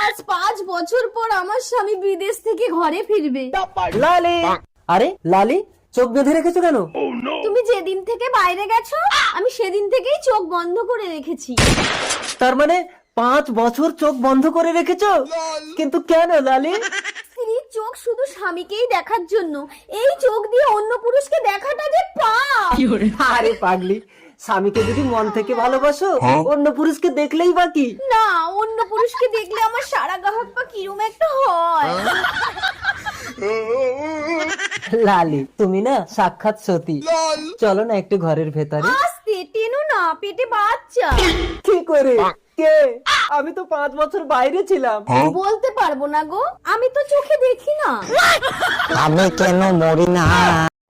আজ 5 বছর পর আমার স্বামী বিদেশ থেকে ঘরে ফিরবে। লালি, আরে লালি চোখ বেঁধে রেখেছো কেন? তুমি যেদিন থেকে বাইরে গেছো আমি সেদিন থেকেই চোখ বন্ধ করে রেখেছি। তার মানে 5 বছর চোখ বন্ধ করে রেখেছো? কিন্তু কেন লালি? স্ত্রীর চোখ শুধু স্বামীকেই দেখার জন্য, এই চোখ দিয়ে অন্য পুরুষকে দেখাটা যে পাপ। আরে পাগলি, স্বামীকে যদি মন থেকে ভালোবাসো অন্য পুরুষকে দেখলেই বাকি। না, অন্য পুরুষকে দেখলে আমার সারা গাহক পা কিরম একটা হয়। লালি তুমি না সাক্ষাৎ সতী। চলো না একটু ঘরের ভেতরে। আস্তে টেনো না, পেটে বাচ্চা। কি করে? কে? আমি তো 5 বছর বাইরে ছিলাম। বলতে পারবো না গো, আমি তো চোখে দেখি না। আমি কেন মরি না?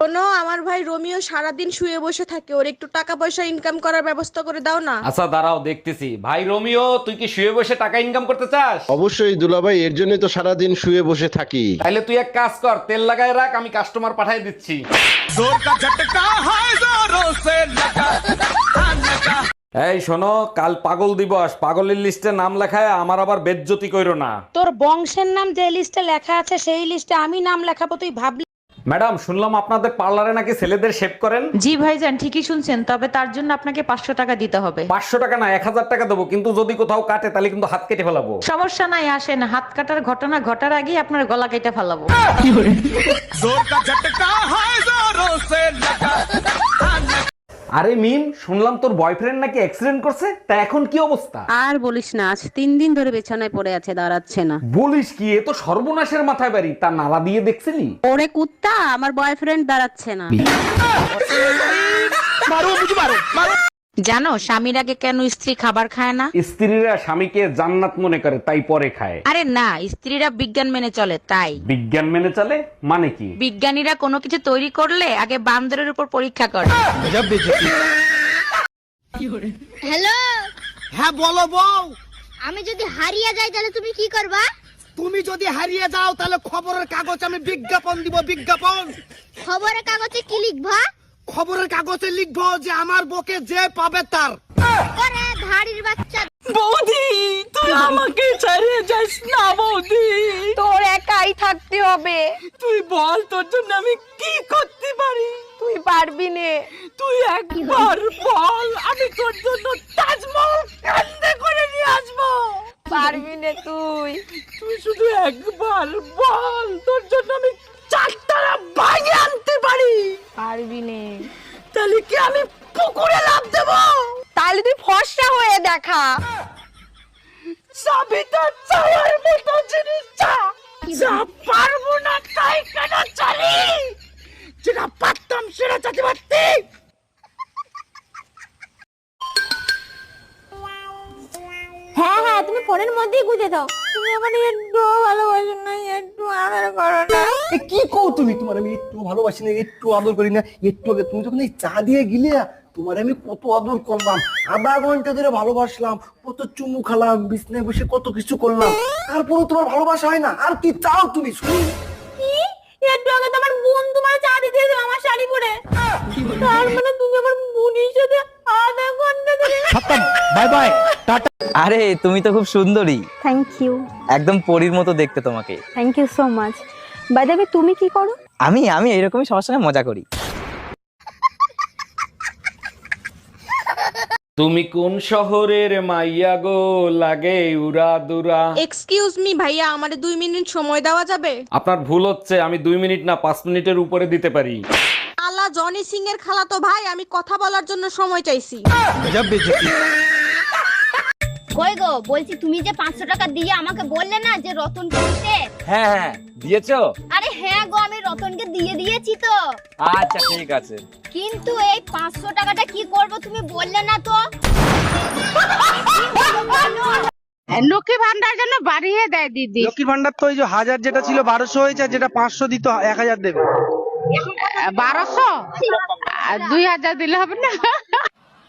শোনো, আমার ভাই রোমিও সারাদিন শুয়ে বসে থাকে, ওর একটু টাকা পয়সা ইনকাম করার ব্যবস্থা করে দাও না। আচ্ছা দাঁড়াও দেখতেছি। ভাই রোমিও, তুই কি শুয়ে বসে টাকা ইনকাম করতে চাস? অবশ্যই দুলাভাই, এর জন্যই তো সারাদিন শুয়ে বসে থাকি। তাইলে তুই এক কাজ কর, তেল লাগায় রাখ, আমি কাস্টমার পাঠাই দিচ্ছি। এই শোনো, কাল পাগল দিবস, পাগলের লিস্টে নাম লেখায় আমার আবার বেজ্জতি কইরো না। তোর বংশের নাম যে লিস্টে লেখা আছে সেই লিস্টে আমি নাম লেখাবো, তুই ভাবলি? ম্যাডাম, শুনলাম আপনাদের পার্লারে নাকি ছেলেদের শেভ করেন। জি ভাইজান, ঠিকই শুনছেন, তবে তার জন্য আপনাকে 500 টাকা দিতে হবে। 500 টাকা না, 1000 টাকা দেবো, কিন্তু যদি কোথাও কাটে তাহলে কিন্তু হাত কেটে ফেলাবো। সমস্যা নাই, আসেন, হাত কাটার ঘটনা ঘটার আগেই আপনার গলা কেটে ফেলাবো। আরে মিম, শুনলাম তোর বয়ফ্রেন্ড নাকি অ্যাক্সিডেন্ট করছে, তা এখন কি অবস্থা? আর বলিস না, আজ 3 দিন ধরে বিছানায় পড়ে আছে, দাঁড়াচ্ছে না। বলিস কি? এ তো সর্বনাশের মাথায় বাড়ি। তা নালা দিয়ে দেখছিলি? ওরে কুত্তা, আমার বয়ফ্রেন্ড দাঁড়াচ্ছে না। জানো স্বামীর আগে কেন স্ত্রী খাবার খায় না? স্ত্রীরা স্বামীকে জান্নাত মনে করে, তাই পরে খায়। আরে না, স্ত্রীরা বিজ্ঞান মেনে চলে তাই। বিজ্ঞান মেনে চলে মানে কি? বিজ্ঞানীরা কোনো কিছু তৈরি করলে আগে বান্দরের উপর পরীক্ষা করে। হ্যালো, হ্যাঁ বলো বউ। আমি যদি হারিয়ে যাই তাহলে তুমি কি করবা? তুমি যদি হারিয়ে যাও তাহলে খবরের কাগজে আমি বিজ্ঞাপন দিব, বিজ্ঞাপন। খবরের কাগজে কি লিখবা? খবরের কাগজে লিখবো যে আমার বকে যে পাবে তার। ওরে ধাড়ির বাচ্চা। বৌদি, তুই আমাকে ছেড়ে যাস না বৌদি। তোর একাই থাকতে হবে, তুই বল, তোর জন্য আমি কি করতে পারি? তুই পারবি নে। তুই একবার বল, আমি তোর জন্য তাজমহল কান্দে করে নিয়ে আসবো। পারবি নে তুই। তুই শুধু একবার বল, তোর জন্য আমি 4 তারা বাড়ি আনতে পারি। পারবি নে। তাহলে কি আমি পুকুরে লাফ দেবো? তাহলে তুই ফর্সা হয়ে দেখা। চাবিটা চাওয়ার মতো জিনিস চা, যা পারবো না তাই কেন চলি? যেটা পারতাম সেটা চাইতে পারতি। হ্যাঁ হ্যাঁ, তুমি ফোনের মধ্যেই গুঁজে দাও। তুমি আমার একটু ভালোবাসো না, একটু আদর করো না। কি কও তুমি? তোমার আমি একটু ভালোবাসি না, একটু আদর করি না? একটু আগে তুমি যখন এই চা দিয়ে গিলে, তোমার আমি কত আদর করলাম, আধা ঘন্টা ধরে ভালোবাসলাম, কত চুমু খালাম, বিছনায় বসে কত কিছু করলাম, তারপরে তোমার ভালোবাসা হয় না? আর কি চাও তুমি? শুনি কি? একটু আগে তোমার বোন তোমার চা দিতে এসে আমার শাড়ি পরে। তার মানে তুমি আমার বোনের সাথে আধা ঘন্টা ধরে। Bye bye, tata. আরে তুমি তো খুব সুন্দরী, থ্যাংক ইউ। একদম পরীর মতো দেখতে তোমাকে। Thank you so much. By the way, তুমি কি করো? আমি আমি এরকমই সবার সঙ্গে মজা করি। তুমি কোন শহরের মাইয়া গো, লাগে উড়া দুরা? এক্সকিউজ মি ভাইয়া, আমারে 2 মিনিট সময় দেওয়া যাবে? আপনার ভুল হচ্ছে, আমি 2 মিনিট না 5 মিনিটের উপরে দিতে পারি। আলা জনি সিং এর খালাতো ভাই, আমি কথা বলার জন্য সময় চাইছি। কই গো, বলছি তুমি যে 500 টাকা দিয়ে আমাকে বললে না যে রতনকে দিতে। হ্যাঁ হ্যাঁ, দিয়েছো? আরে হ্যাঁ গো, আমি রতনকে দিয়ে দিয়েছি তো। আচ্ছা ঠিক আছে, কিন্তু এই 500 টাকাটা কি করব তুমি বললে না তো। লক্ষ্মী ভান্ডার জন্য বাড়িয়ে দেয় দিদি। লক্ষ্মীর ভান্ডার তো এই যে 1000 যেটা ছিল 1200 হয়েছে, আর যেটা 500 দিত 1000 দেবে। 1200 আর 2000 দিলে হবে না?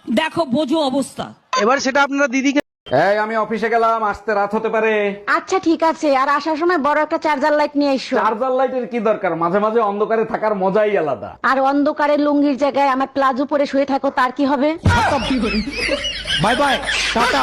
দেখো বোঝো অবস্থা। এবার সেটা আপনারা দিদিকে। এই আমি অফিসে গেলাম, আসতে রাত হতে পারে। আচ্ছা ঠিক আছে, আর আসার সময় বড় একটা চার্জার লাইট নিয়ে এসো। চার্জার লাইটের কি দরকার? মাঝে মাঝে অন্ধকারে থাকার মজাই আলাদা। আর অন্ধকারে লুঙ্গির জায়গায় আমার প্লাজো পরে শুয়ে থাকো, তার কি হবে? Bye bye, tata.